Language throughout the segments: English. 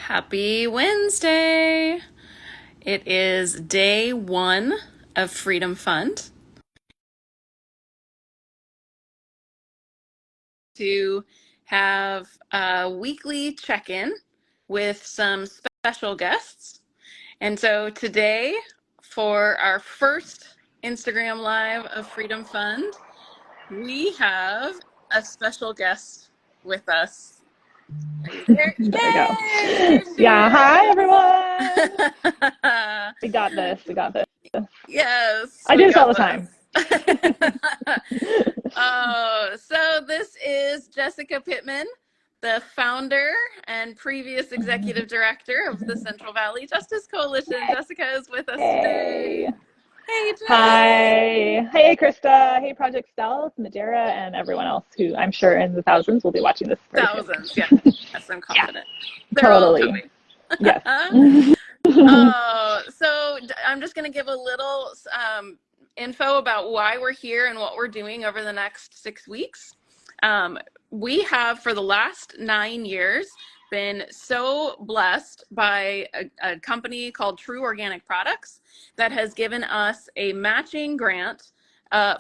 Happy Wednesday! It is day one of Freedom Fund. To have a weekly check-in with some special guests. And so today, for our first Instagram Live of Freedom Fund, we have a special guest with us. Are you there? There we go. Yay! Yeah, hi everyone. We got this. We got this. Yes, I do we this all got the time. this. Oh, so this is Jessica Pittman, the founder and previous executive director of the Central Valley Justice Coalition. Jessica is with us Hey. today. Hey, Jess. Hi. Hey, Krista. Hey, Project Stealth, Madeira, and everyone else who I'm sure in the thousands will be watching this very soon. Thousands, yes, I'm Yeah, confident. They're all totally. coming. Yes. Oh, so I'm just going to give a little info about why we're here and what we're doing over the next 6 weeks. We have, for the last 9 years, been so blessed by a company called True Organic Products that has given us a matching grant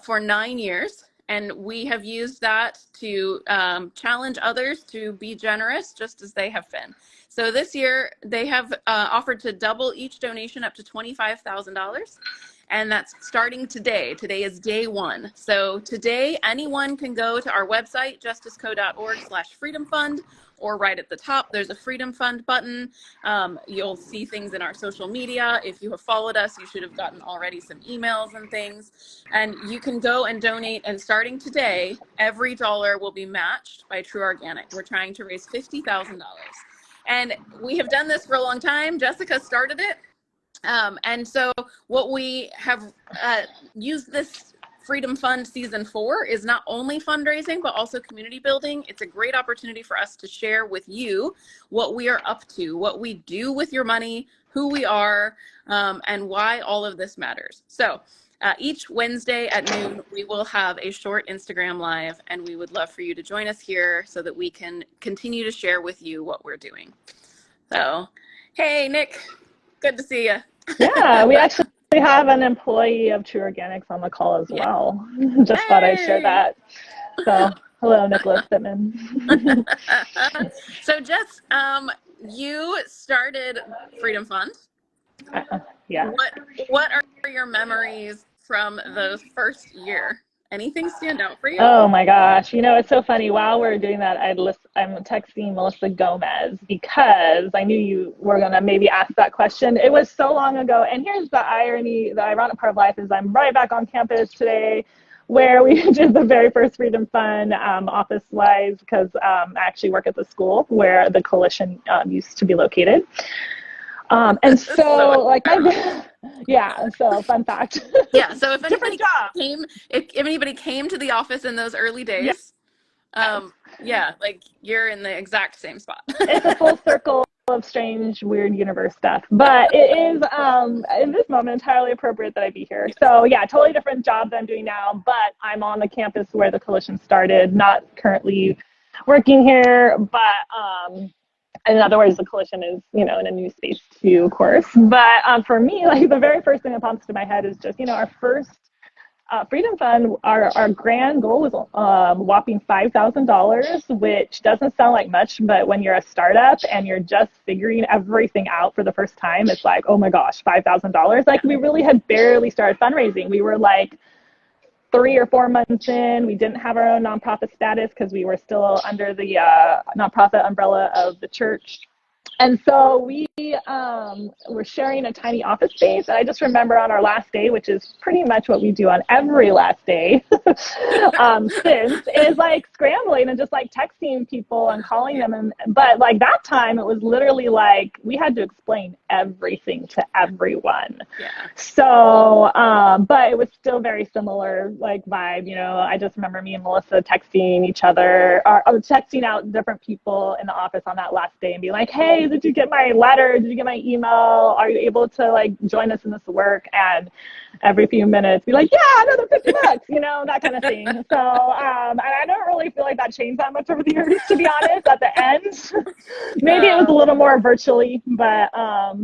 for 9 years. And we have used that to challenge others to be generous, just as they have been. So this year, they have offered to double each donation up to $25,000. And that's starting today. Today is day one. So today, anyone can go to our website, justiceco.org/freedomfund, or right at the top, there's a Freedom Fund button. You'll see things in our social media. If you have followed us, you should have gotten already some emails and things. And you can go and donate. And starting today, every dollar will be matched by True Organic. We're trying to raise $50,000. And we have done this for a long time. Jessica started it. And so what we have used this Freedom Fund Season 4 is not only fundraising, but also community building. It's a great opportunity for us to share with you what we are up to, what we do with your money, who we are, and why all of this matters. So each Wednesday at noon, we will have a short Instagram Live, and we would love for you to join us here so that we can continue to share with you what we're doing. So, hey, Nick, good to see you. Yeah, we actually have an employee of True Organics on the call as Yeah. well. Just thought I'd share Hey. that. So, hello, Nicholas Pittman. So, Jess, you started Freedom Fund. Yeah. What are your memories from the first year? Anything stand out for you? Oh my gosh. You know, it's so funny. While we're doing that, I'm texting Melissa Gomez because I knew you were going to maybe ask that question. It was so long ago. And here's the irony, the ironic part of life is I'm right back on campus today where we did the very first Freedom Fund office-wise because I actually work at the school where the coalition used to be located. And So so, like, ironic. yeah, so fun fact. Yeah. So Different job. if anybody came to the office in those early Yes. days, yeah, like you're in the exact same spot. It's a full circle of strange, weird universe stuff. But it is, in this moment, entirely appropriate that I be here. Yes. So, yeah, totally different job that I'm doing now, but I'm on the campus where the coalition started, not currently working here, but in other words, the coalition is, you know, in a new space too, of course. But for me, like the very first thing that pops into my head is just, you know, our first Freedom Fund, our grand goal was whopping $5,000, which doesn't sound like much, but when you're a startup and you're just figuring everything out for the first time, it's like, oh my gosh, $5,000. Like we really had barely started fundraising. We were like 3 or 4 months in. We didn't have our own nonprofit status because we were still under the nonprofit umbrella of the church. And so we were sharing a tiny office space. And I just remember on our last day, which is pretty much what we do on every last day since, is like scrambling and just like texting people and calling them. But like that time, it was literally like we had to explain everything to everyone. Yeah. So, but it was still very similar like vibe. You know, I just remember me and Melissa texting each other or texting out different people in the office on that last day and being like, hey, did you get my letter? Did you get my email? Are you able to like join us in this work? And every few minutes be like, yeah, another $50, that kind of thing. So, and I don't really feel like that changed that much over the years, to be honest, at the end. Maybe it was a little more virtually, but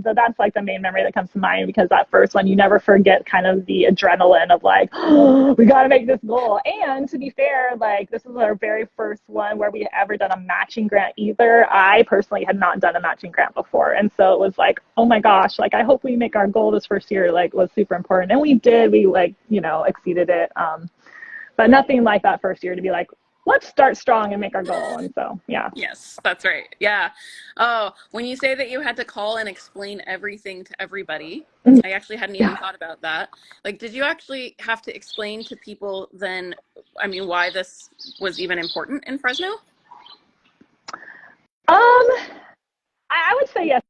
that's like the main memory that comes to mind, because that first one, you never forget kind of the adrenaline of like, oh, we got to make this goal. And to be fair, like this is our very first one where we ever done a matching grant either. I personally had not done a matching grant before. And so it was like, oh my gosh, like I hope we make our goal this first year, like was super important. And we did, we like, exceeded it. But nothing like that first year to be like, let's start strong and make our goal. And so, yeah. Yes, that's right. Yeah. Oh, when you say that you had to call and explain everything to everybody, I actually hadn't even thought about that. Like, did you actually have to explain to people then, I mean, why this was even important in Fresno? I would say yes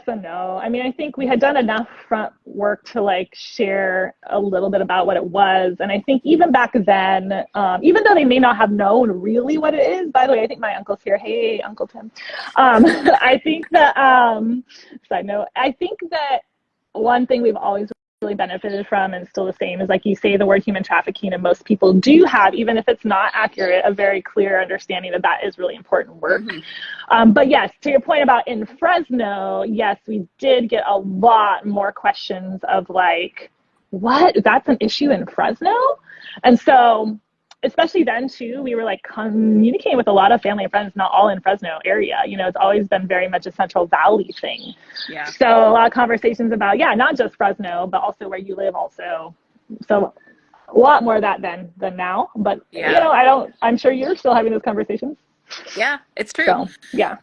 and no. I mean, I think we had done enough front work to like share a little bit about what it was. And I think even back then, even though they may not have known really what it is, by the way, I think my uncle's here. Hey, Uncle Tim. I think that, side note, I think that one thing we've always really benefited from, and still the same, is like you say the word human trafficking, and most people do have, even if it's not accurate, a very clear understanding that that is really important work. But yes, to your point about in Fresno, yes, we did get a lot more questions of like, what, that's an issue in Fresno? And so especially then too, we were like communicating with a lot of family and friends, not all in Fresno area. It's always been very much a Central Valley thing. Yeah. So a lot of conversations about, not just Fresno, but also where you live also. So a lot more of that than now. But, I'm sure you're still having those conversations. Yeah, it's true. So, yeah.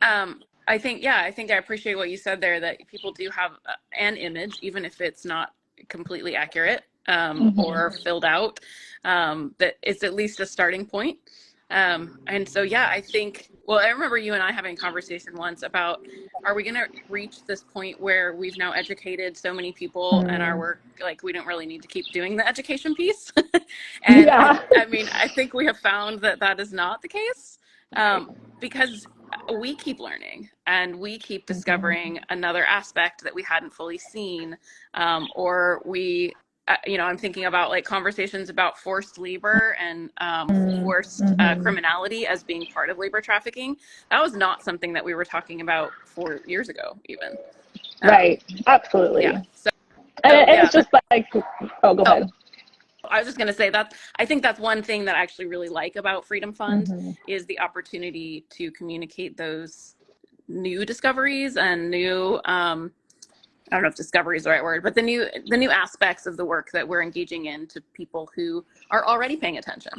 I think I appreciate what you said there, that people do have an image, even if it's not completely accurate or filled out, that it's at least a starting point. And so, I think, well, I remember you and I having a conversation once about, are we going to reach this point where we've now educated so many people in our work, like we don't really need to keep doing the education piece? And I mean, I think we have found that that is not the case, because we keep learning and we keep discovering another aspect that we hadn't fully seen, or we, I'm thinking about like conversations about forced labor and forced criminality as being part of labor trafficking. That was not something that we were talking about 4 years ago, even. Right. Absolutely. Yeah. So, and it's just like, go ahead. I was just going to say that I think that's one thing that I actually really like about Freedom Fund is the opportunity to communicate those new discoveries and new, I don't know if discovery is the right word, but the new aspects of the work that we're engaging in to people who are already paying attention.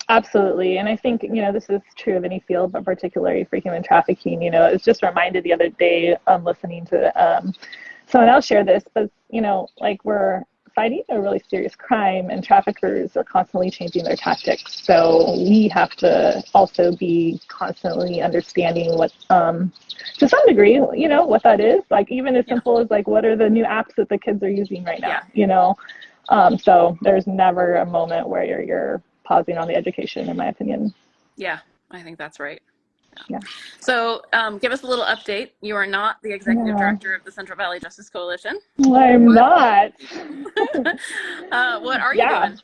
Absolutely. And I think, this is true of any field, but particularly for human trafficking. I was just reminded the other day, listening to someone else share this, but, like we're fighting a really serious crime, and traffickers are constantly changing their tactics. So we have to also be constantly understanding what, to some degree, what that is. Like even as simple as like, what are the new apps that the kids are using right now? So there's never a moment where you're pausing on the education, in my opinion. Yeah, I think that's right. Yeah. So give us a little update. You are not the executive director of the Central Valley Justice Coalition. I'm not. What are you doing?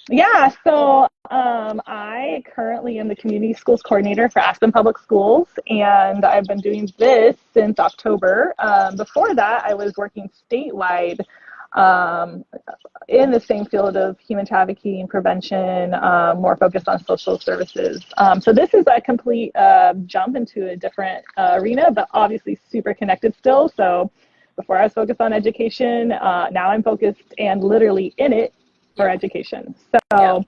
Yeah, so I currently am the community schools coordinator for Aspen Public Schools, and I've been doing this since October. Before that, I was working statewide in the same field of human trafficking prevention, more focused on social services. So this is a complete jump into a different arena, but obviously super connected still. So before I was focused on education, now I'm focused and literally in it for education. So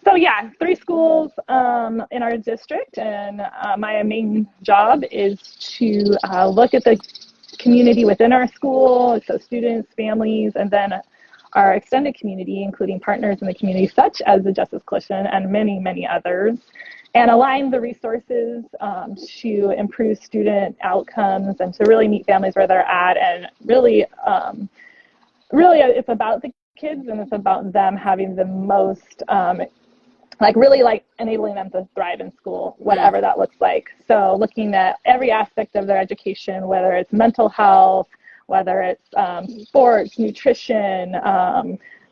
3 schools in our district, and my main job is to look at the community within our school, so students, families, and then our extended community, including partners in the community, such as the Justice Coalition and many, many others, and align the resources to improve student outcomes and to really meet families where they're at. And really, it's about the kids, and it's about them having the most, really enabling them to thrive in school, whatever that looks like. So looking at every aspect of their education, whether it's mental health, whether it's sports, nutrition,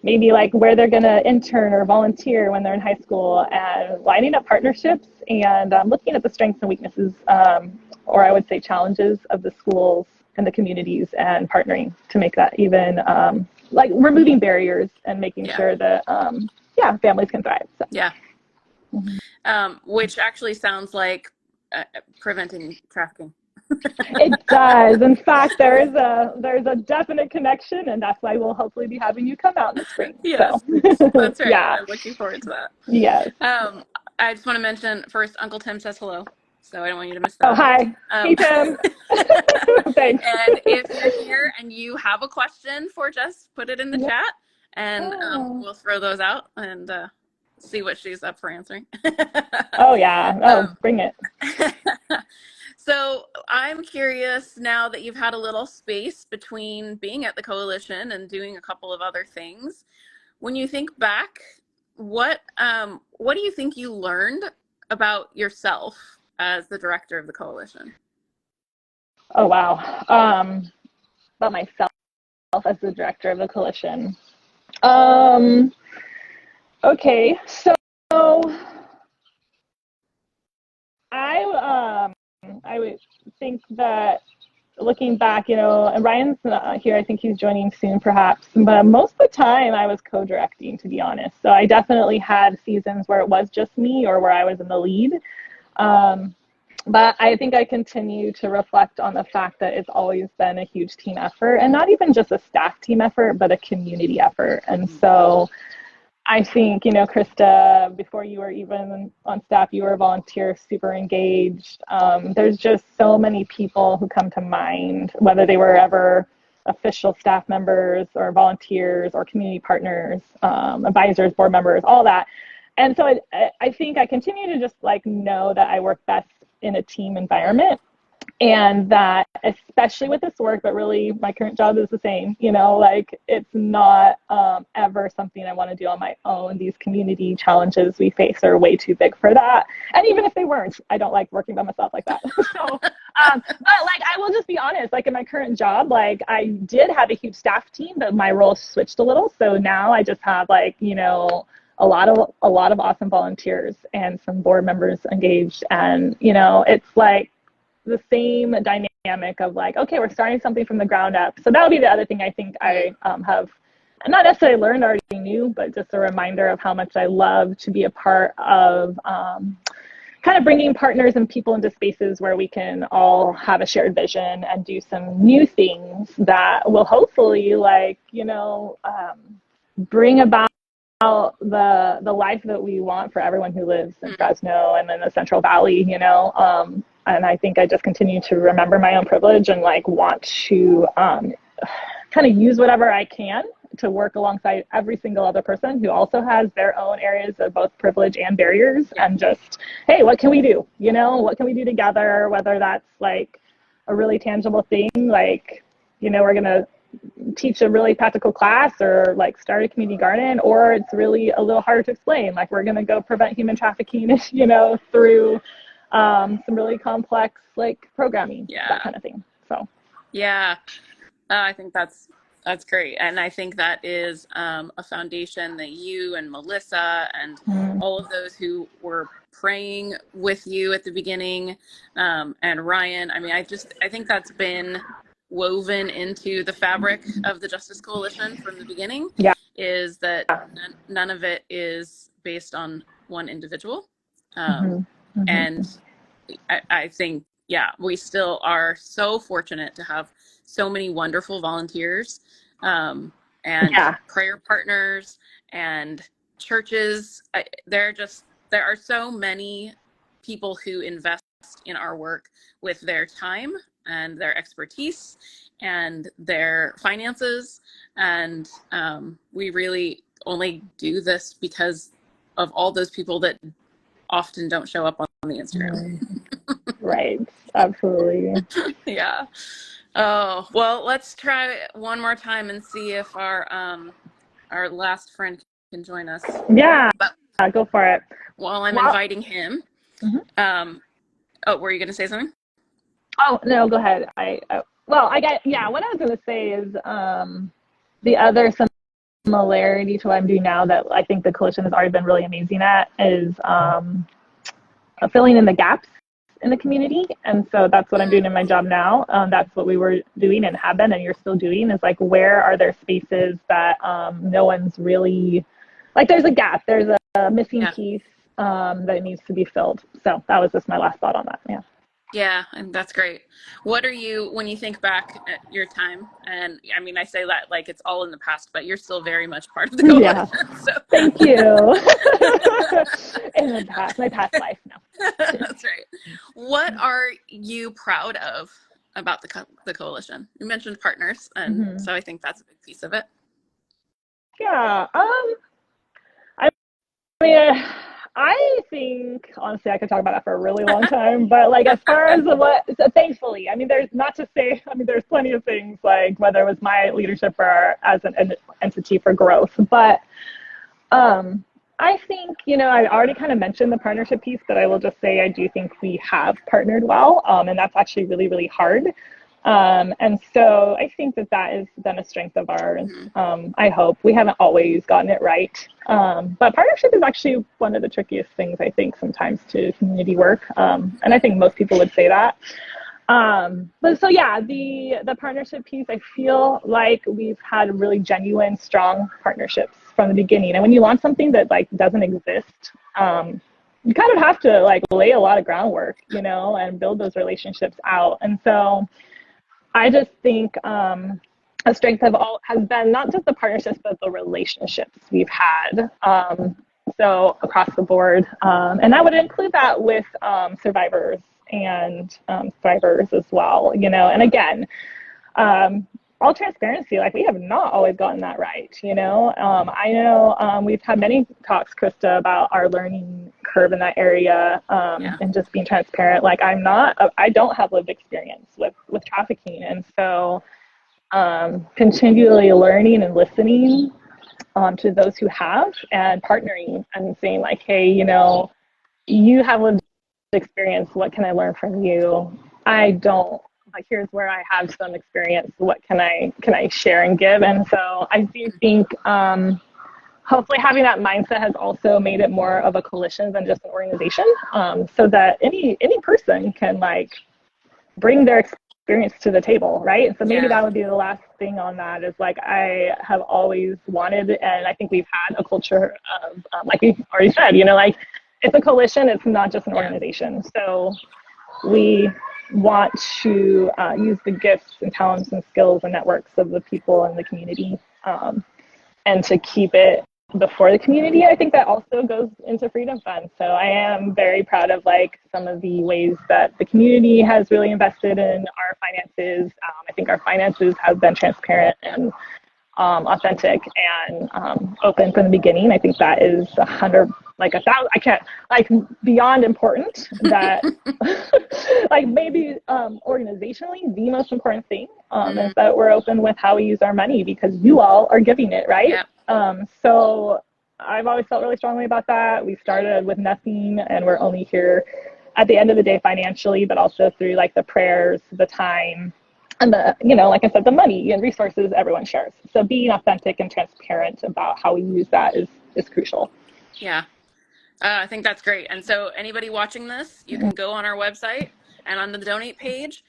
maybe like where they're going to intern or volunteer when they're in high school, and lining up partnerships and looking at the strengths and weaknesses, or I would say challenges of the schools and the communities, and partnering to make that even like removing barriers and making sure that families can thrive. So. Yeah. Which actually sounds like preventing trafficking. It does. In fact, there's a definite connection, and that's why we'll hopefully be having you come out in the spring. Yes, so. That's right. Yeah. I'm looking forward to that. Yes. I just want to mention first, Uncle Tim says hello, so I don't want you to miss that. Oh, hi. Hey, Tim. Thanks. And if you're here and you have a question for Jess, put it in the chat, and we'll throw those out and see what she's up for answering. Oh, yeah. Oh, bring it. So I'm curious, now that you've had a little space between being at the coalition and doing a couple of other things, when you think back, what do you think you learned about yourself as the director of the coalition? Oh, wow. About myself as the director of the coalition. Okay, so I would think that looking back, and Ryan's not here. I think he's joining soon, perhaps. But most of the time, I was co-directing, to be honest. So I definitely had seasons where it was just me or where I was in the lead. But I think I continue to reflect on the fact that it's always been a huge team effort, and not even just a staff team effort, but a community effort. And so I think, Krista, before you were even on staff, you were a volunteer, super engaged. There's just so many people who come to mind, whether they were ever official staff members or volunteers or community partners, advisors, board members, all that. And so I think I continue to just know that I work best in a team environment. And that, especially with this work, but really my current job is the same, it's not ever something I want to do on my own. These community challenges we face are way too big for that. And even if they weren't, I don't like working by myself like that. So, but I will just be honest, in my current job, I did have a huge staff team, but my role switched a little. So now I just have a lot of awesome volunteers and some board members engaged. And, it's the same dynamic of okay, we're starting something from the ground up. So that would be the other thing I think I have not necessarily learned, already knew, but just a reminder of how much I love to be a part of kind of bringing partners and people into spaces where we can all have a shared vision and do some new things that will hopefully bring about the life that we want for everyone who lives in Fresno and in the Central Valley, and I think I just continue to remember my own privilege and want to kind of use whatever I can to work alongside every single other person who also has their own areas of both privilege and barriers, and just, hey, what can we do? What can we do together? Whether that's a really tangible thing, we're going to teach a really practical class or start a community garden, or it's really a little harder to explain. We're going to go prevent human trafficking, through some really complex programming, that kind of thing. So I think that's great, and I think that is a foundation that you and Melissa and all of those who were praying with you at the beginning, and Ryan, I think that's been woven into the fabric of the Justice Coalition from the beginning. Is that none of it is based on one individual. And I think, we still are so fortunate to have so many wonderful volunteers and prayer partners and churches. There are so many people who invest in our work with their time and their expertise and their finances. And we really only do this because of all those people that often don't show up on the Instagram. Right. Absolutely. Yeah. Oh, well, let's try one more time and see if our last friend can join us. Yeah. Go for it. While I'm inviting him. Oh, were you going to say something? Oh, no, go ahead. well, yeah, what I was going to say is the other similarity to what I'm doing now that I think the coalition has already been really amazing at is filling in the gaps in the community. And so that's what I'm doing in my job now. That's what we were doing and have been, and you're still doing, is like, where are there spaces that no one's really, like, there's a gap, there's a missing Yeah. piece that needs to be filled. So that was just my last thought on that. Yeah. Yeah, and that's great. What are you, when you think back at your time, and I mean, I say that like it's all in the past, but you're still very much part of the Yeah. coalition. So Thank you. In the past, my past life. No. that's right. What are you proud of about the coalition? You mentioned partners, and Mm-hmm. so I think that's a big piece of it. Yeah. I mean, I think honestly I could talk about that for a really long time, but like, as far as so thankfully, I mean, there's not to say, I mean, there's plenty of things, like whether it was my leadership or as an entity for growth, but um, I think, I already kind of mentioned the partnership piece, but I will just say I do think we have partnered well, and that's actually really, really hard. And so I think that that has been a strength of ours. Mhm. I hope we haven't always gotten it right. But partnership is actually one of the trickiest things, I think, sometimes to community work. And I think most people would say that. But so yeah, the partnership piece, I feel like we've had really genuine, strong partnerships from the beginning. And when you want something that like doesn't exist, you kind of have to like lay a lot of groundwork, and build those relationships out. And so I just think a strength of all has been not just the partnerships, but the relationships we've had. So across the board, and I would include that with survivors and thrivers as well. And again, all transparency, like, we have not always gotten that right. I know we've had many talks, Krista, about our learning curve in that area, Yeah. and just being transparent. Like, I don't have lived experience with trafficking, and so continually learning and listening to those who have, and partnering and saying like, hey, you have lived experience. What can I learn from you? I don't. Like, here's where I have some experience. What can I share and give? And so I do think hopefully having that mindset has also made it more of a coalition than just an organization, so that any person can like bring their experience to the table, right? So maybe Yeah. that would be the last thing on that, is like, I have always wanted, and I think we've had a culture of, like we already said, like, it's a coalition, it's not just an Yeah. organization. So we want to use the gifts and talents and skills and networks of the people in the community, and to keep it before the community. I think that also goes into Freedom Fund. So I am very proud of like some of the ways that the community has really invested in our finances. I think our finances have been transparent and authentic and open from the beginning. I think that is 100, like 1,000. I can't, like, beyond important that like maybe organizationally the most important thing is that we're open with how we use our money, because you all are giving it, right? Yeah. So I've always felt really strongly about that. We started with nothing, and we're only here at the end of the day financially, but also through like the prayers, the time, and the, like I said, the money and resources everyone shares. So being authentic and transparent about how we use that is crucial. Yeah. I think that's great. And so anybody watching this, you can go on our website, and on the donate page,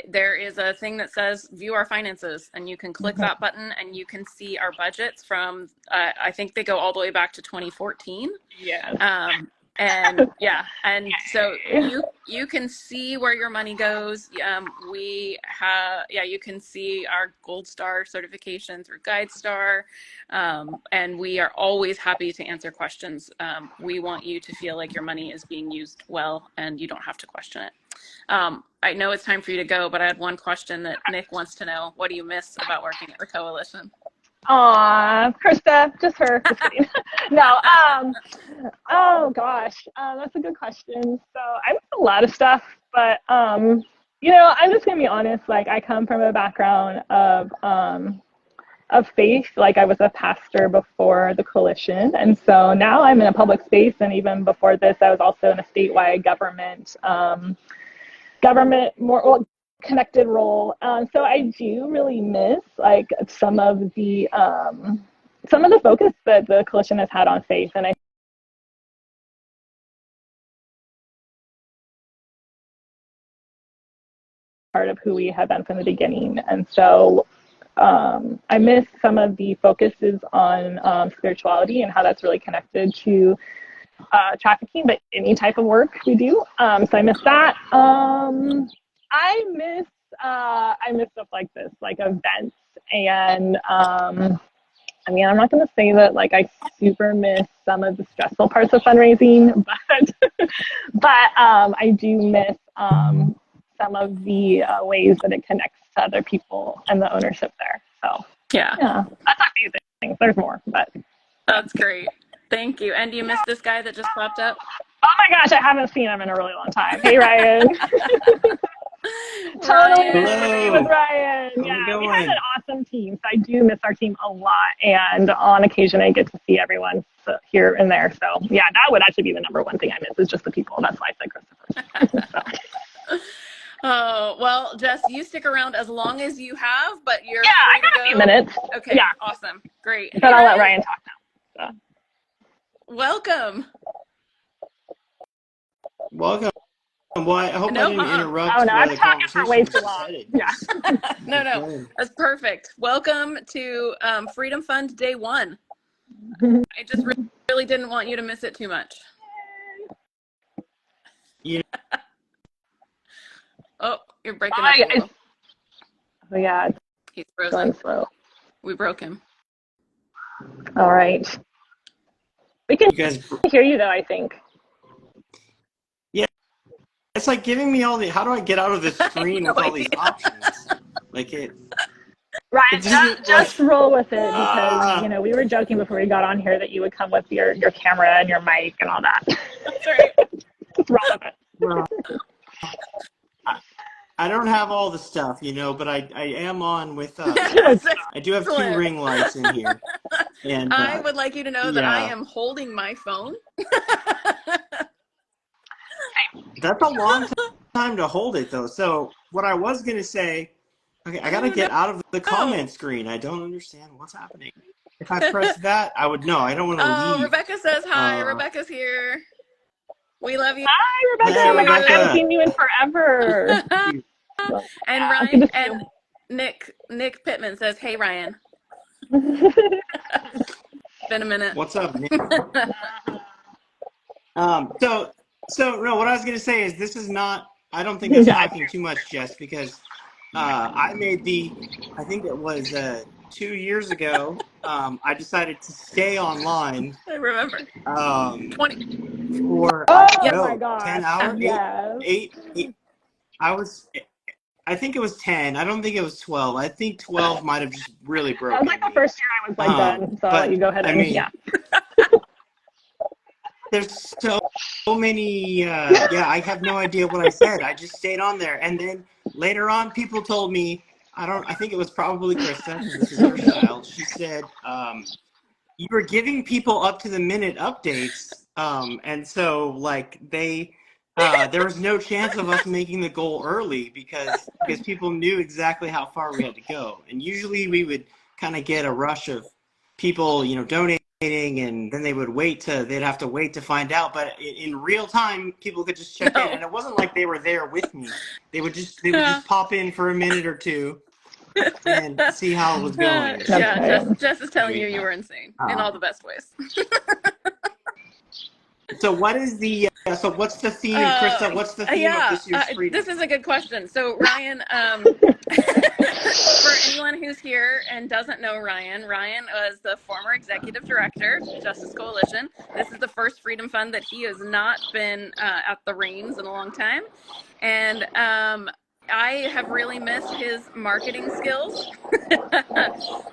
there is a thing that says view our finances, and you can click Mm-hmm. that button and you can see our budgets from, I think they go all the way back to 2014. Yes. And yeah, and so you can see where your money goes. We have, yeah, you can see our Gold Star certification through GuideStar, and we are always happy to answer questions. We want you to feel like your money is being used well, and you don't have to question it. I know it's time for you to go, but I had one question that Nick wants to know. What do you miss about working at the coalition? Aw, Krista, just her. Just kidding. No. Oh gosh, that's a good question. So I miss a lot of stuff, but I'm just gonna be honest. Like, I come from a background of faith. Like, I was a pastor before the coalition, and so now I'm in a public space. And even before this, I was also in a statewide government, more, well, connected role. So I do really miss like some of the focus that the coalition has had on faith, and I part of who we have been from the beginning. And so I miss some of the focuses on spirituality and how that's really connected to trafficking, but any type of work we do. So I miss that. I miss stuff like this, like events, and I mean, I'm not going to say that like I super miss some of the stressful parts of fundraising, but I do miss some of the ways that it connects to other people and the ownership there. So Yeah, that's a few things. There's more, but that's great. Thank you. And do you miss this guy that just popped up? oh my gosh, I haven't seen him in a really long time. Hey, Ryan. Totally miss working with Ryan. Yeah, we had an awesome team. So I do miss our team a lot. And on occasion, I get to see everyone here and there. So yeah, that would actually be the number one thing I miss is just the people. That's why I said Christopher. So. Oh, well, Jess, you stick around as long as you have, but you're free I got to go. A few minutes. Okay, yeah. Awesome. Great. But I'll let Ryan talk now. So. Welcome. Well, I hope I didn't interrupt. Oh, no, I'm talking for way too long. Yeah. No, that's perfect. Welcome to Freedom Fund Day 1. I just really didn't want you to miss it too much. Yeah. Oh, you're breaking up a little. Oh, yeah. He's frozen. Slow. We broke him. All right. We can hear you, though, I think. Yeah. It's like giving me all the, how do I get out of the screen with all these options? Like it. Right, just roll with it because, you know, we were joking before we got on here that you would come with your camera and your mic and all that. That's right. Just roll with it. Well, I don't have all the stuff, you know, but I am on with, I do have 2 ring lights in here. And I would like you to know that I am holding my phone. That's a long time to hold it, though. So what I was going to say, okay, I got to get out of the comment screen. I don't understand what's happening. If I press that, I would know. I don't want to leave. Rebecca says hi. Rebecca's here. We love you. Hi, Rebecca. Oh my gosh, I haven't seen you in forever. And Ryan and Nick Pittman says, hey, Ryan. Been a minute. What's up, Nick? So no, what I was going to say is this is not, I don't think it's talking too much, Jess, because I made I think it was 2 years ago, I decided to stay online. I remember. 20. For, my gosh. 10 hours? Yes. 8. I think it was 10. I don't think it was 12. I think 12 might have just really broken. That was like the first year I was like done. So I'll let you go ahead and There's so many, I have no idea what I said. I just stayed on there. And then later on, people told me, I think it was probably Krista, this is her child. She said, you were giving people up to the minute updates. And so like there was no chance of us making the goal early because people knew exactly how far we had to go. And usually we would kind of get a rush of people, you know, donating, and then they'd have to wait to find out. But in real time, people could just check in, and it wasn't like they were there with me. They would just pop in for a minute or two and see how it was going. Jess is telling you were insane in all the best ways. So what is what's the theme, Krista? What's the theme of this year's Freedom? This is a good question. So Ryan, for anyone who's here and doesn't know Ryan was the former executive director of Justice Coalition. This is the first Freedom Fund that he has not been at the reins in a long time. And I have really missed his marketing skills.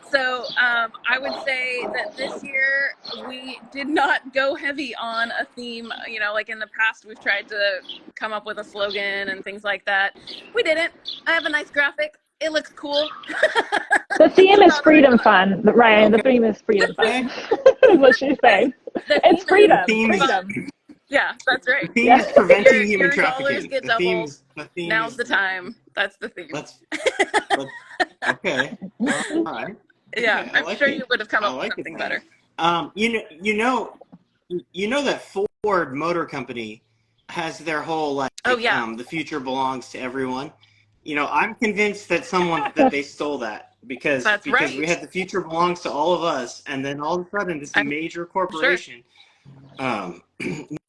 So I would say that this year we did not go heavy on a theme. You know, like in the past, we've tried to come up with a slogan and things like that. We didn't. I have a nice graphic. It looks cool. The theme is Freedom Fun, Ryan. The theme is Freedom Fun. Is what she's saying. It's freedom. Freedom. Yeah, that's right. The theme is preventing human trafficking. Dollars get doubled. Now's the time. That's the theme. Let's okay. All right. Yeah, Okay, I I'm like sure it. you would have come I up with like it something then. better. You know that Ford Motor Company has their whole like Oh yeah, the future belongs to everyone. I'm convinced that they stole that because that's we right. had the future belongs to all of us, and then all of a sudden this I'm major sure. corporation. Um,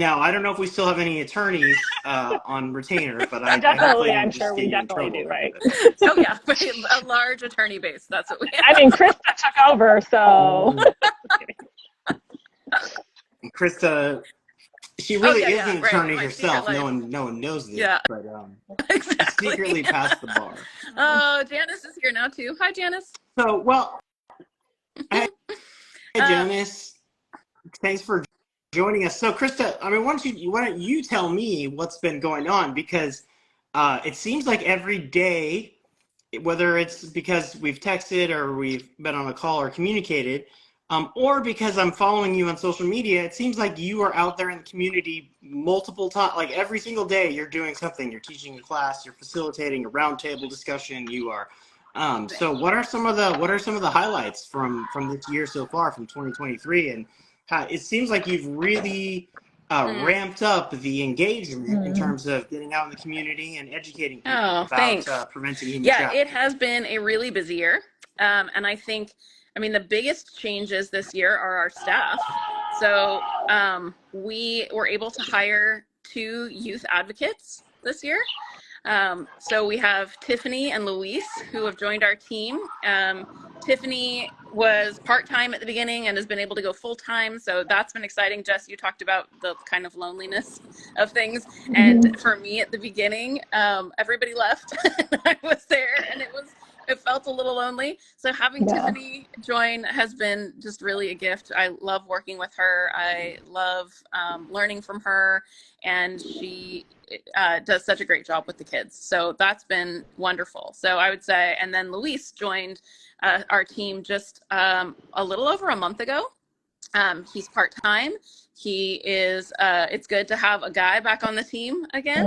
now I don't know if we still have any attorneys on retainer, but I Definitely, hopefully I'm didn't just sure get we you in definitely trouble do, if I did right? that. Oh yeah, a large attorney base. That's what we I have. mean, Krista took over, so. Krista, she Oh really yeah, is yeah, an right. attorney My secret herself. life. No one knows this, Yeah, but she exactly. secretly passed the bar. Oh, Janice is here now too. Hi, Janice. So, well, hey, Uh, Janice, thanks for joining us. So, Krista, I mean, why don't you tell me what's been going on? Because it seems like every day, whether it's because we've texted or we've been on a call or communicated, or because I'm following you on social media, it seems like you are out there in the community multiple times. Like every single day, you're doing something. You're teaching a class. You're facilitating a roundtable discussion. You are. So, what are some of the highlights from this year so far, from 2023? And it seems like you've really mm. ramped up the engagement in Mm. terms of getting out in the community and educating people Oh, about thanks. preventing human Yeah, it trafficking. has been a really busy year. And I mean, the biggest changes this year are our staff. So we were able to hire 2 youth advocates this year. So we have Tiffany and Luis who have joined our team. Tiffany was part-time at the beginning and has been able to go full-time. So that's been exciting. Jess, you talked about the kind of loneliness of things. And for me at the beginning, everybody left. I was there and it felt a little lonely. So having Yeah. Tiffany join has been just really a gift. I love working with her. I love learning from her, and she does such a great job with the kids. So that's been wonderful. So I would say, and then Luis joined our team just a little over a month ago. He's part-time. He is, it's good to have a guy back on the team again.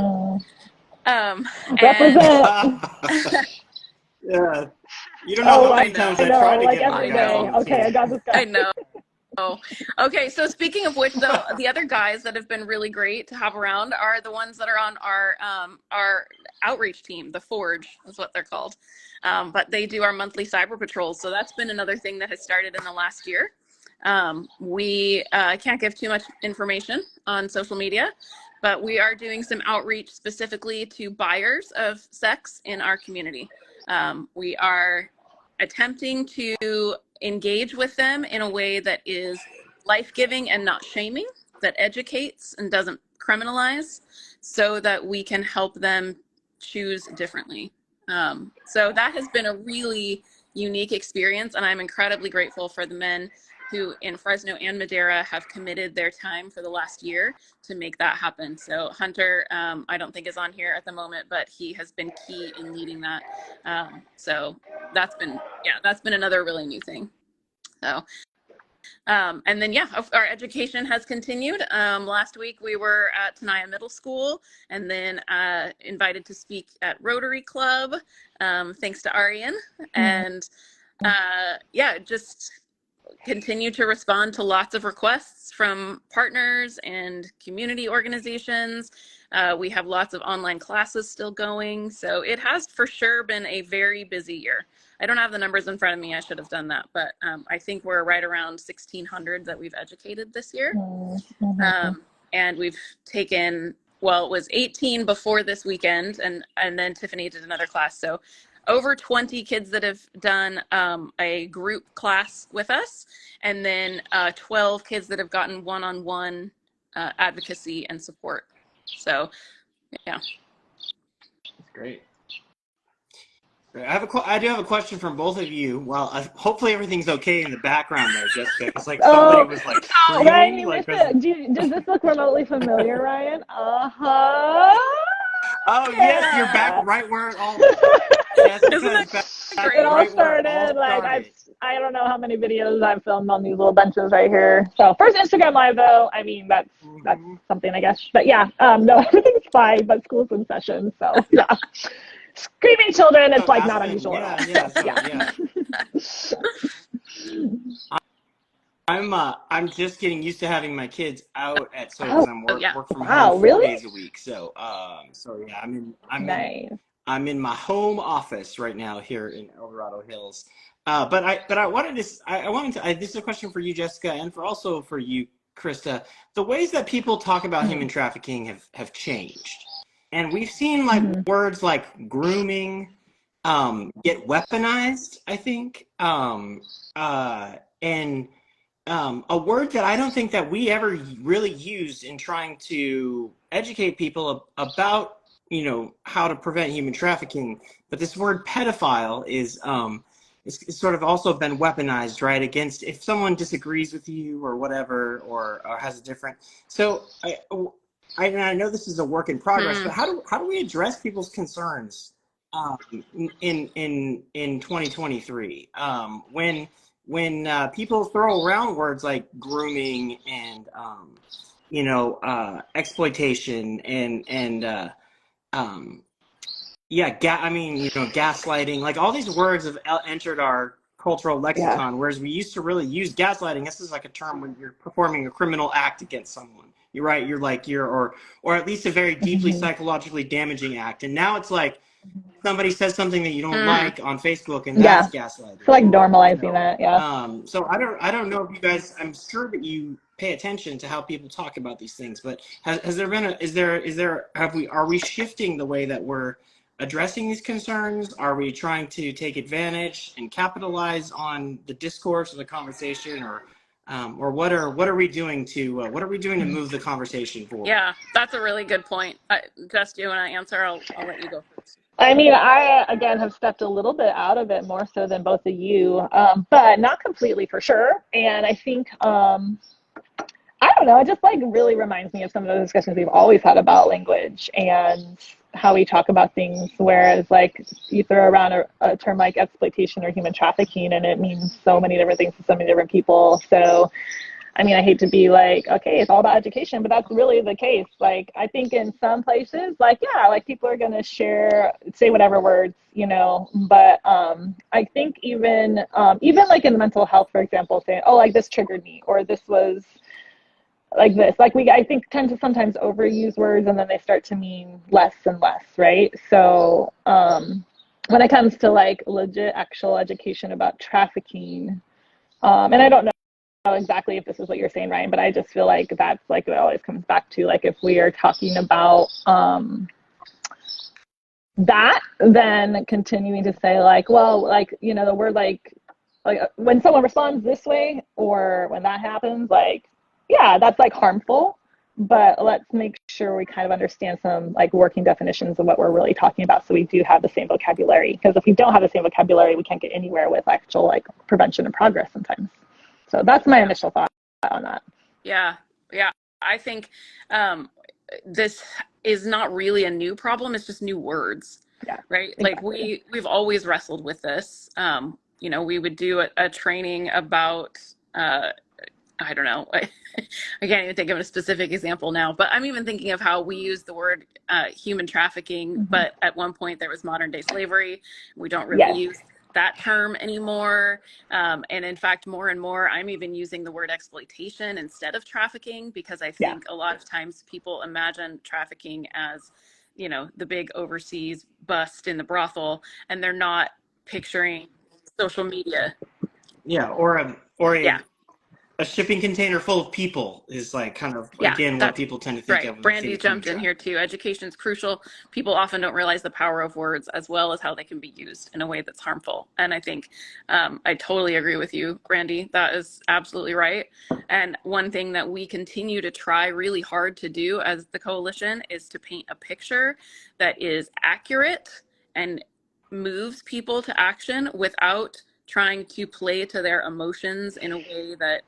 And Represent. Yeah. You don't know Oh, how I many like times know, I I tried know, to like get my every I guys day. on know, the Okay, I team. got this I guy. know. Okay, so speaking of which, though, the other guys that have been really great to have around are the ones that are on our outreach team. The Forge is what they're called, but they do our monthly cyber patrols. So that's been another thing that has started in the last year. We can't give too much information on social media, but we are doing some outreach specifically to buyers of sex in our community. We are attempting to engage with them in a way that is life-giving and not shaming, that educates and doesn't criminalize, so that we can help them choose differently. So that has been a really unique experience, and I'm incredibly grateful for the men who in Fresno and Madera have committed their time for the last year to make that happen. So Hunter, I don't think is on here at the moment, but he has been key in leading that. So that's been another really new thing. So and then, yeah, our education has continued. Last week we were at Tenaya Middle School, and then invited to speak at Rotary Club, thanks to Arian. And yeah, just continue to respond to lots of requests from partners and community organizations. We have lots of online classes still going. So it has for sure been a very busy year. I don't have the numbers in front of me. I should have done that. But I think we're right around 1,600 that we've educated this year. And we've taken, well, it was 18 before this weekend. And then Tiffany did another class. So over 20 kids that have done a group class with us, and then 12 kids that have gotten one-on-one advocacy and support. So, yeah. That's great. I do have a question from both of you. Well, hopefully everything's okay in the background there, Jessica. It's like somebody Oh, was like so Ryan, screaming, you like missed there's. it. Does this look remotely familiar, Ryan? Oh yes, you're back Yeah. right where it all. Isn't Jessica's that back It great? all right where it all started like started. I don't know how many videos I've filmed on these little benches right here. So first Instagram live though. I mean that's something I guess. But yeah, no, everything's fine. But school's in session, so yeah. Screaming children, it's So like not Aspen, unusual at all. yeah. So Yeah. I'm just getting used to having my kids out at so Oh, because I'm Oh yeah. work from home wow, 4 days really? a week. So yeah, Nice. I'm in my home office right now here in El Dorado Hills. But I wanted to this is a question for you, Jessica, and for you, Krista. The ways that people talk about Mm-hmm. human trafficking have changed, and we've seen like Mm-hmm. words like grooming get weaponized. I think and a word that I don't think that we ever really used in trying to educate people about, how to prevent human trafficking. But this word pedophile is sort of also been weaponized, right, against if someone disagrees with you or whatever, or has a different. So I know this is a work in progress, Hmm. but how do we address people's concerns um, in 2023 when people throw around words like grooming and exploitation and um, yeah, I mean, gaslighting, like all these words have entered our cultural Yeah. lexicon, whereas we used to really use gaslighting. This is like a term when you're performing a criminal act against someone. You're right. You're like or at least a very deeply Mm-hmm. psychologically damaging act. And now it's like somebody says something that you don't Hmm. like on Facebook, and that's Yeah. gaslighting. So like You normalizing know, that. Yeah. so I don't know if you guys. I'm sure that you pay attention to how people talk about these things, but has there been is there are we shifting the way that we're addressing these concerns? Are we trying to take advantage and capitalize on the discourse or the conversation, or what are we doing to move the conversation forward? Yeah, that's a really good point. Just you and I answer. I'll let you go first. I mean, I again have stepped a little bit out of it more so than both of you, but not completely for sure. And I think I don't know, it just like really reminds me of some of those discussions we've always had about language and how we talk about things. Whereas, like, you throw around a term like exploitation or human trafficking, and it means so many different things to so many different people. So, I mean, I hate to be like, okay, it's all about education, but that's really the case. Like, I think in some places, like, yeah, like people are going to say whatever words, but I think even like in mental health, for example, saying, oh, like this triggered me, or this was like this, like I think tend to sometimes overuse words and then they start to mean less and less, right? So when it comes to like legit actual education about trafficking, and I don't know exactly if this is what you're saying, Ryan, but I just feel like that's like it always comes back to, like, if we are talking about that, then continuing to say like, well, like, the word like when someone responds this way or when that happens, like, yeah, that's like harmful, but let's make sure we kind of understand some like working definitions of what we're really talking about, so we do have the same vocabulary, because if we don't have the same vocabulary, we can't get anywhere with actual like prevention and progress sometimes. So that's my initial thought on that. Yeah, yeah. I think this is not really a new problem. It's just new words, Yeah, right? Like exactly. we've always wrestled with this. We would do a training about I don't know. I can't even think of a specific example now, but I'm even thinking of how we use the word human trafficking, Mm-hmm. but at one point there was modern day slavery. We don't really Yes. use that term anymore. And in fact, more and more, I'm even using the word exploitation instead of trafficking, because I Yeah. think a lot of times people imagine trafficking as, the big overseas bust in the brothel, and they're not picturing social media. Yeah, or Yeah. a shipping container full of people is like kind of Yeah, again what that's people tend to think right. of when they think Brandy of human jumped in here trafficking. too. Education is crucial. People often don't realize the power of words as well as how they can be used in a way that's harmful. And I think I totally agree with you, Brandy. That is absolutely right. And one thing that we continue to try really hard to do as the coalition is to paint a picture that is accurate and moves people to action without trying to play to their emotions in a way that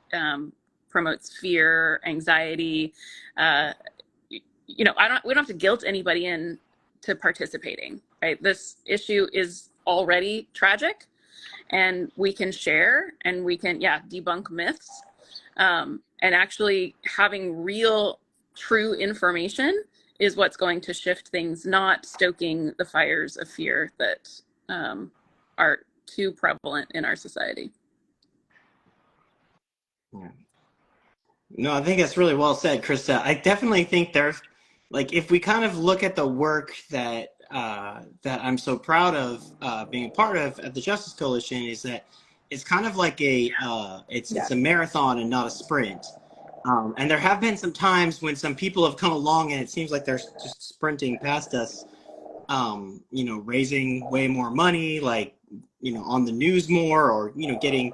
promotes fear, anxiety. Uh, we don't have to guilt anybody in to participating, right? This issue is already tragic, and we can share and we can, yeah, debunk myths, and actually having real, true information is what's going to shift things, not stoking the fires of fear that are too prevalent in our society. Yeah. No, I think that's really well said, Krista. I definitely think there's like if we kind of look at the work that I'm so proud of being a part of at the Justice Coalition is that it's kind of like it's a marathon and not a sprint. And there have been some times when some people have come along and it seems like they're just sprinting past us, raising way more money, like, on the news more, or, getting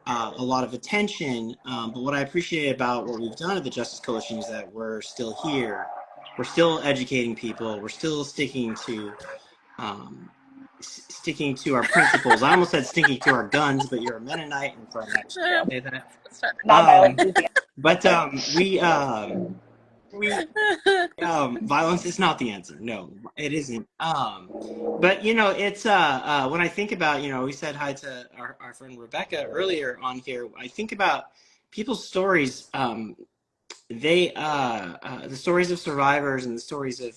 a lot of attention. But what I appreciate about what we've done at the Justice Coalition is that we're still here. We're still educating people. We're still sticking to our principles. I almost said sticking to our guns, but you're a Mennonite, and so I'm not Yeah. say that. Nonviolence is the But we violence is not the answer. No, it isn't. But it's when I think about, we said hi to our friend Rebecca earlier on here. I think about people's stories. They the stories of survivors and the stories of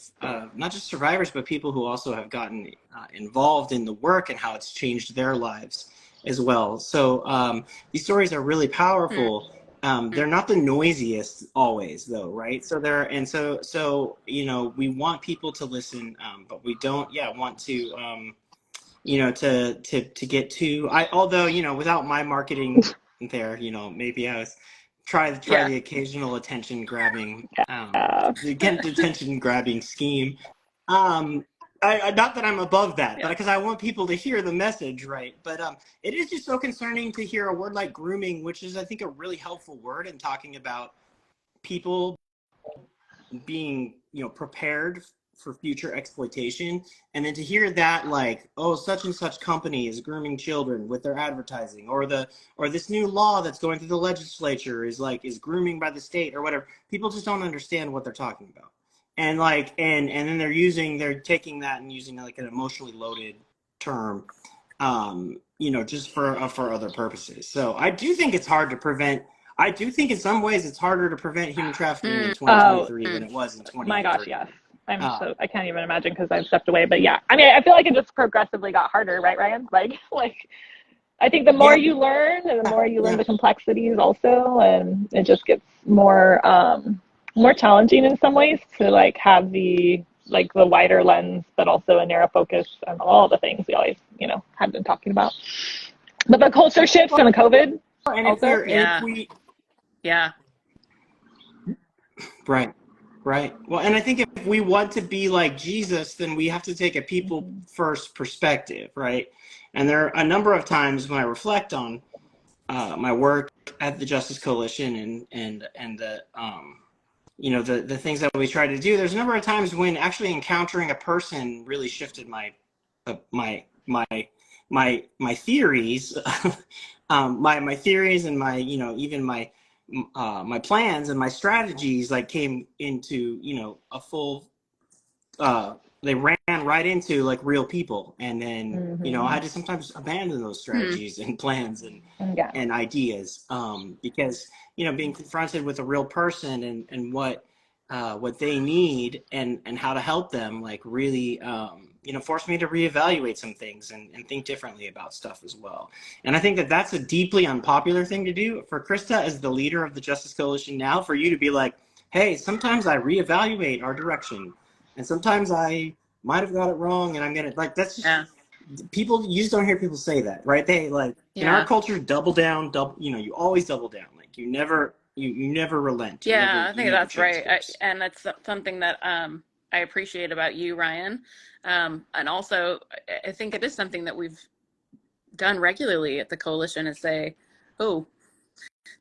not just survivors, but people who also have gotten involved in the work and how it's changed their lives as well. So these stories are really powerful. They're not the noisiest always, though, right? So we want people to listen, but we don't, want to, to get to. Although without my marketing there, maybe I was try the occasional attention grabbing, attention grabbing scheme. Not that I'm above that, but because I want people to hear the message, right? But it is just so concerning to hear a word like grooming, which is, I think, a really helpful word in talking about people being, prepared for future exploitation, and then to hear that, like, oh, such and such company is grooming children with their advertising, or this new law that's going through the legislature is grooming by the state or whatever. People just don't understand what they're talking about. And and then they're taking that and using like an emotionally loaded term, just for other purposes. So I do think it's hard to prevent. I do think in some ways it's harder to prevent human trafficking in 2023 than it was in 2018. My gosh, yes. I can't even imagine because I've stepped away. But yeah, I mean, I feel like it just progressively got harder, right, Ryan? Like I think the more you learn, and the more you learn the complexities also, and it just gets more challenging in some ways to have the wider lens, but also a narrow focus on all the things we always have been talking about. But the culture shifts and the COVID. And also, if we Right. Well, and I think if we want to be like Jesus, then we have to take a people first perspective, right? And there are a number of times when I reflect on my work at the Justice Coalition and the the things that we try to do. There's a number of times when actually encountering a person really shifted my theories, my theories, and my even my plans and my strategies came into a full they ran right into real people, and then I had to sometimes abandon those strategies and plans and ideas because being confronted with a real person and what they need and how to help them really forced me to reevaluate some things and think differently about stuff as well. And I think that that's a deeply unpopular thing to do for Krista as the leader of the Justice Coalition now, for you to be like, hey, sometimes I reevaluate our direction and sometimes I might have got it wrong, and I'm gonna that's just people. You just don't hear people say that, right? They in our culture, double down, you always double down. You never relent. I think that's right. And that's something that I appreciate about you, Ryan. And also, I think it is something that we've done regularly at the coalition, is say, oh,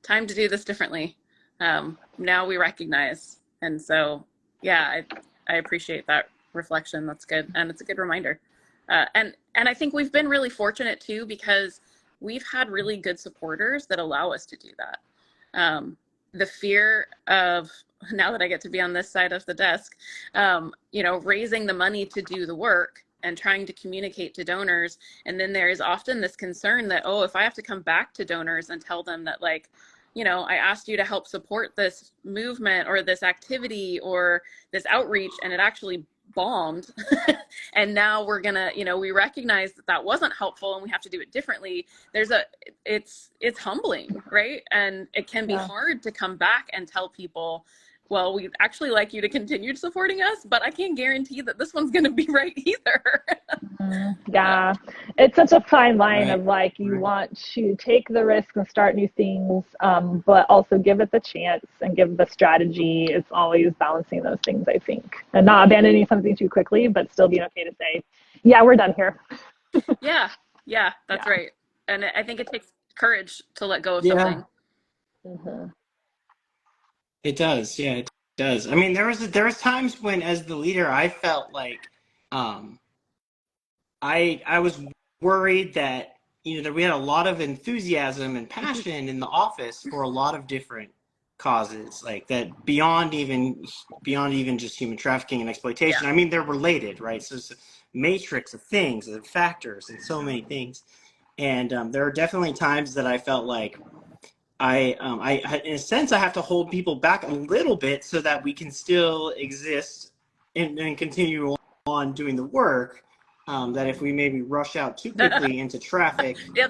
time to do this differently. Now we recognize. And so, I appreciate that reflection. That's good. And it's a good reminder. And I think we've been really fortunate too, because we've had really good supporters that allow us to do that. The fear of, now that I get to be on this side of the desk, raising the money to do the work and trying to communicate to donors. And then there is often this concern that, oh, if I have to come back to donors and tell them that I asked you to help support this movement or this activity or this outreach, and it actually bombed. And now we're gonna, we recognize that that wasn't helpful and we have to do it differently. It's humbling, right? And it can be hard to come back and tell people, well, we'd actually like you to continue supporting us, but I can't guarantee that this one's going to be right either. Yeah, it's such a fine line of like, you want to take the risk and start new things, but also give it the chance and give the strategy. It's always balancing those things, I think, and not abandoning something too quickly, but still being okay to say, yeah, we're done here. Yeah, that's right. And I think it takes courage to let go of something. It does. Yeah, it does. I mean, there was times when, as the leader, I felt like I was worried that that we had a lot of enthusiasm and passion in the office for a lot of different causes, like that beyond even just human trafficking and exploitation. I mean, they're related, right? So it's a matrix of things and factors and so many things. And there are definitely times that I felt like in a sense, I have to hold people back a little bit so that we can still exist and continue on doing the work. That if we maybe rush out too quickly into traffic, we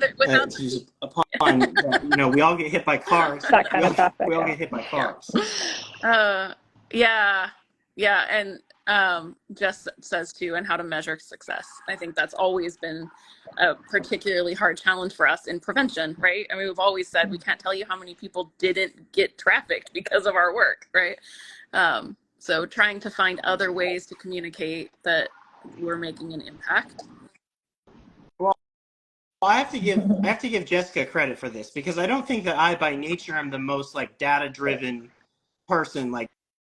all get hit by cars. That kind of traffic. We all get hit by cars. Yeah, and Jess says too, and how to measure success. I think that's always been a particularly hard challenge for us in prevention, right? I mean, we've always said we can't tell you how many people didn't get trafficked because of our work, right? So trying to find other ways to communicate that we're making an impact. Well, I have to give Jessica credit for this, because I don't think that I, by nature, am the most like data-driven person. Like,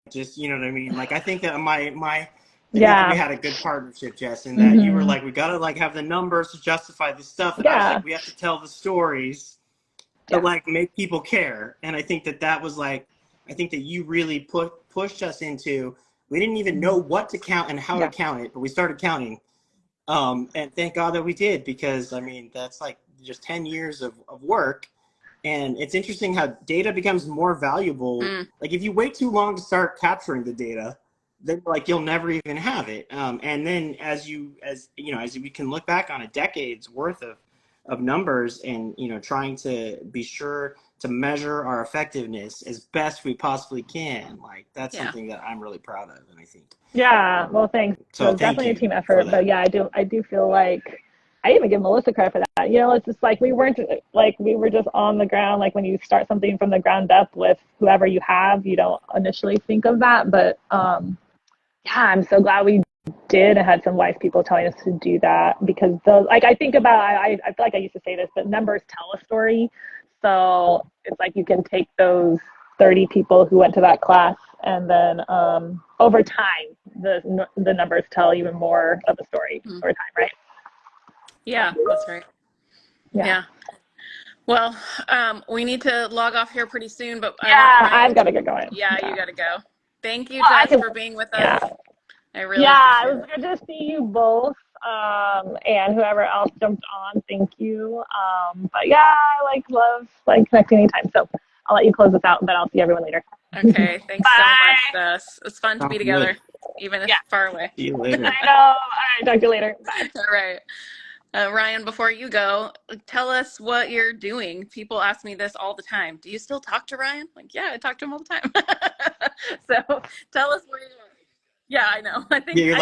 just, you know what I mean? Like, I think that we had a good partnership, Jess, in that you were like, we gotta like have the numbers to justify this stuff, and I was like, we have to tell the stories to like make people care. And I think that was like, I think that you really pushed us into. We didn't even know what to count and how to count it, but we started counting. And thank God that we did, because I mean, that's like just 10 years of work. And it's interesting how data becomes more valuable. Like, if you wait too long to start capturing the data, then like you'll never even have it. And then as we can look back on a decade's worth of numbers, and trying to be sure to measure our effectiveness as best we possibly can, like that's something that I'm really proud of, and I think. Yeah, well, thanks. So it was definitely a team effort, but yeah, I do feel like I even give Melissa credit for that. It's just like we were just on the ground. Like, when you start something from the ground up with whoever you have, you don't initially think of that. But I'm so glad we did and had some wise people telling us to do that, because I think about, I feel like I used to say this, but numbers tell a story. So it's like you can take those 30 people who went to that class, and then over time, the numbers tell even more of the story over time, right? Yeah, that's right. Yeah. Well, we need to log off here pretty soon, but I've got to get going. Yeah, you got to go. Thank you, Jess, for being with us. I really appreciate it. It was good to see you both, and whoever else jumped on. Thank you. But yeah, I love connecting anytime. So I'll let you close this out, but I'll see everyone later. Okay, thanks so much, Jess. It's fun to be together, even if far away. See you later. I know. All right, talk to you later. Bye. All right. Ryan, before you go, tell us what you're doing. People ask me this all the time. Do you still talk to Ryan? Like, yeah, I talk to him all the time. So tell us where you're at. Yeah, I know. I think people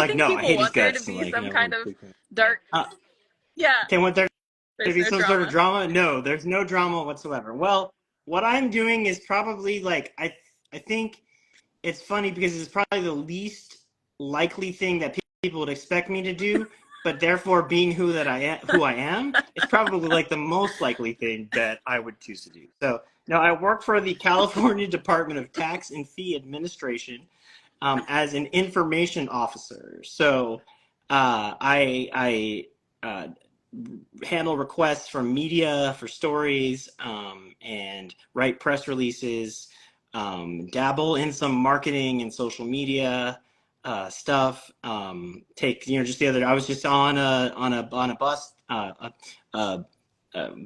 want there to be some kind of dark. Okay, want there to be some sort of drama? No, there's no drama whatsoever. Well, what I'm doing is probably like, I think it's funny because it's probably the least likely thing that people would expect me to do. But therefore, being who I am, is probably like the most likely thing that I would choose to do. So now I work for the California Department of Tax and Fee Administration as an information officer. So I handle requests from media for stories, and write press releases, dabble in some marketing and social media stuff. Just the other, I was just on a bus,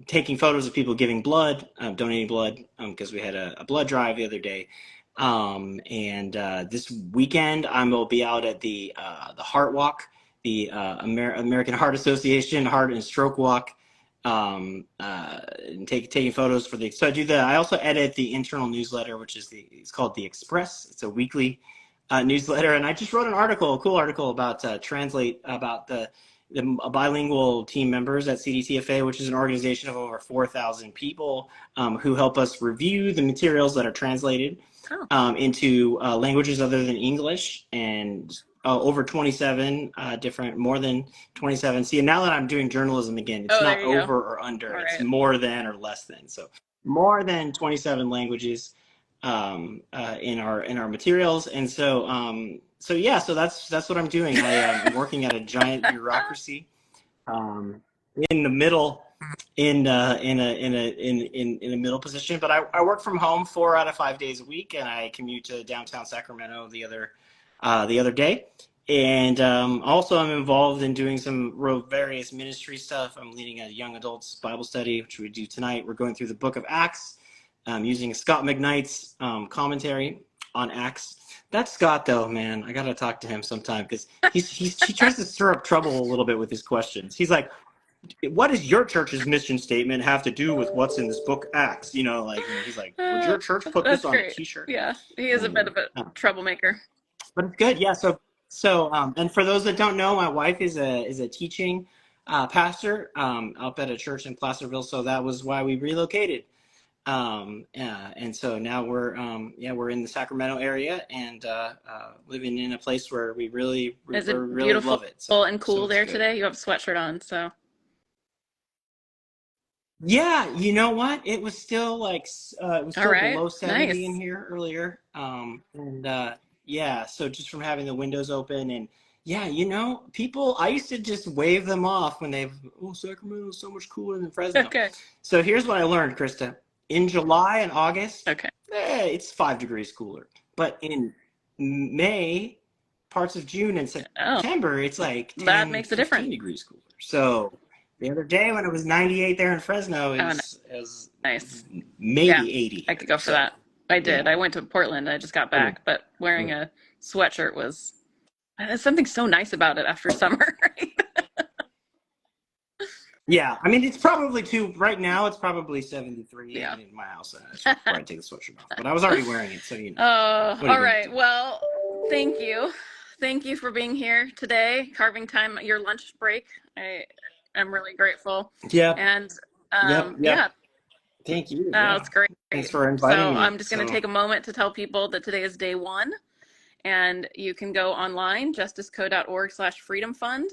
taking photos of people giving blood, donating blood, because we had a blood drive the other day. And this weekend, I will be out at the Heart Walk, the American Heart Association Heart and Stroke Walk, and taking photos for the. So I do the. I also edit the internal newsletter, which is it's called the Express. It's a weekly newsletter, and I just wrote a cool article about translate about the bilingual team members at CDTFA, which is an organization of over 4,000 people who help us review the materials that are translated into languages other than English, and over 27 more than 27. See, now that I'm doing journalism again, it's not over or under, it's more than or less than. So more than 27 languages in our materials. And so so that's what I'm doing. I'm working at a giant bureaucracy in the middle, in a middle position. But I work from home 4 out of 5 days a week, and I commute to downtown Sacramento the other day. And also I'm involved in doing some various ministry stuff. I'm leading a young adults Bible study, which we do tonight. We're going through the book of Acts, using Scott McKnight's commentary on Acts. That Scott, though, man, I gotta talk to him sometime, because he tries to stir up trouble a little bit with his questions. He's like, "What does your church's mission statement have to do with what's in this book, Acts?" He's like, "Would your church put this on a T-shirt?" Yeah, he is a bit of a troublemaker. But it's good, yeah. And for those that don't know, my wife is a teaching pastor up at a church in Placerville, so that was why we relocated. And so now we're in the Sacramento area, and living in a place where we really love it. So, and cool there today. You have a sweatshirt on, so. Yeah, you know what? It was still below 70 in here earlier. So just from having the windows open, and people, I used to just wave them off when Sacramento is so much cooler than Fresno. Okay. So here's what I learned, Krista. In July and August, it's 5 degrees cooler. But in May, parts of June and September, it's like 10, that makes a difference. 15 degrees cooler. So the other day when it was 98 there in Fresno, it was nice. Maybe 80. I could go for that. I did. I went to Portland. I just got back, but wearing a sweatshirt there's something so nice about it after summer, right? Yeah, I mean, it's probably right now it's probably 73 in my house. I should probably take the sweatshirt off, but I was already wearing it, so all right. Well, thank you. Thank you for being here today, carving time your lunch break. I'm really grateful. Yeah. And thank you. It's great. Thanks for inviting me. So I'm just going to take a moment to tell people that today is day 1, and you can go online, justiceco.org/freedom fund.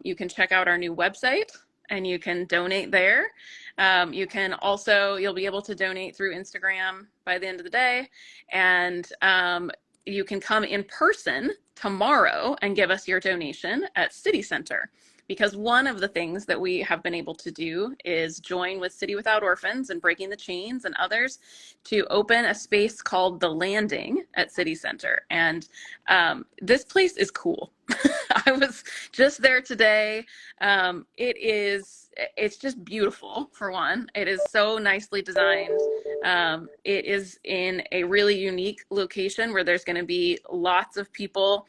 You can check out our new website, and you can donate there. You'll be able to donate through Instagram by the end of the day, and you can come in person tomorrow and give us your donation at City Center. Because one of the things that we have been able to do is join with City Without Orphans and Breaking the Chains and others to open a space called The Landing at City Center. And this place is cool. I was just there today. It's just beautiful, for one. It is so nicely designed. It is in a really unique location where there's going to be lots of people.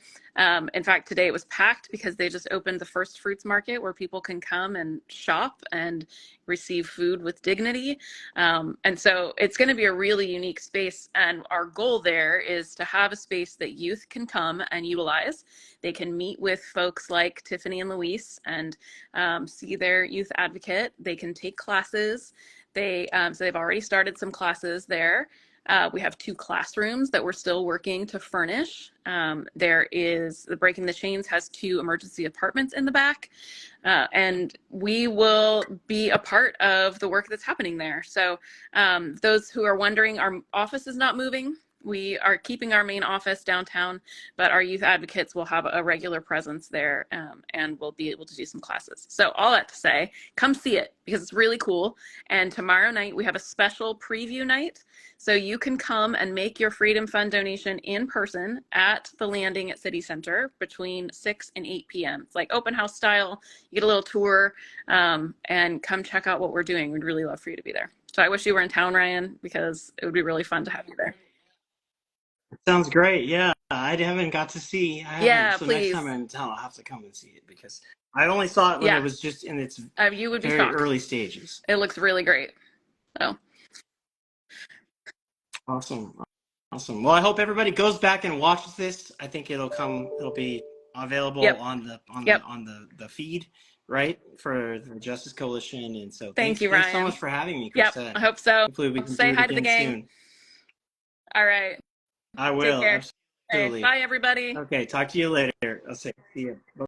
In fact, today it was packed because they just opened the first fruits market where people can come and shop and receive food with dignity. And so it's going to be a really unique space. And our goal there is to have a space that youth can come and utilize. They can meet with folks like Tiffany and Luis and see their youth advocate. They can take classes. So they've already started some classes there. We have 2 classrooms that we're still working to furnish. The Breaking the Chains has 2 emergency apartments in the back. And we will be a part of the work that's happening there. So those who are wondering, our office is not moving. We are keeping our main office downtown, but our youth advocates will have a regular presence there, and we'll be able to do some classes. So all that to say, come see it because it's really cool. And tomorrow night we have a special preview night. So you can come and make your Freedom Fund donation in person at the Landing at City Center between 6 and 8 p.m. It's like open house style. You get a little tour, and come check out what we're doing. We'd really love for you to be there. So I wish you were in town, Ryan, because it would be really fun to have you there. Sounds great. Yeah, I haven't got to see. I haven't. Yeah, So next please. time I'm in town, I'll have to come and see it because I only saw it when Yeah. it was just in its You would be very shocked. early stages. It looks really great. So Awesome. Awesome. Well, I hope everybody goes back and watches this. I think it'll be available Yep. on the feed, right? For the Justice Coalition. And so thank you, thanks so Ryan. much for having me, Yep, Krista. I hope so. Hopefully we can Say do hi it to the again gang. soon. All right. I will. Take care. Absolutely. Okay, bye, everybody. Okay, talk to you later. I'll say see you.